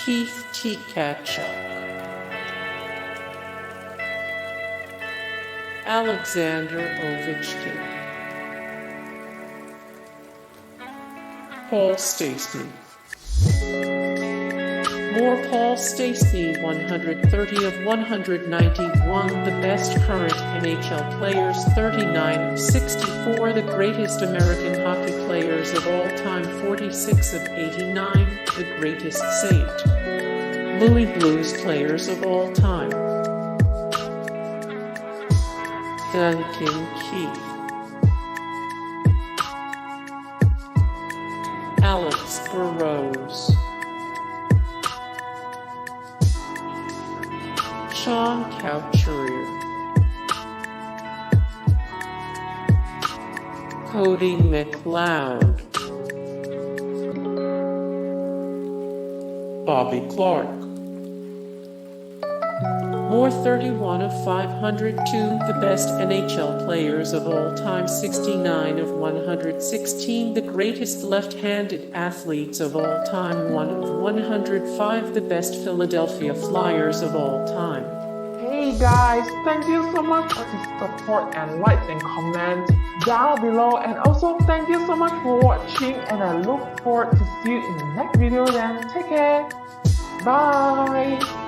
Keith Tkachuk, Alexander Ovechkin, Paul Stastny. More Paul Stastny, 130 of 191, the best current NHL players, 39 of 64, the greatest American hockey players of all time, 46 of 89, the greatest St. Louis Blues players of all time. Duncan Keith, Burrows, Couturier, Cody McLeod, Clarke. More 31 of 502, the best NHL players of all time, 69 of 116, the greatest left-handed athletes of all time, 1 of 105, the best Philadelphia Flyers of all time. Hey guys, thank you so much for the support and likes and comments down below, and also thank you so much for watching, and I look forward to see you in the next video. Then take care, bye.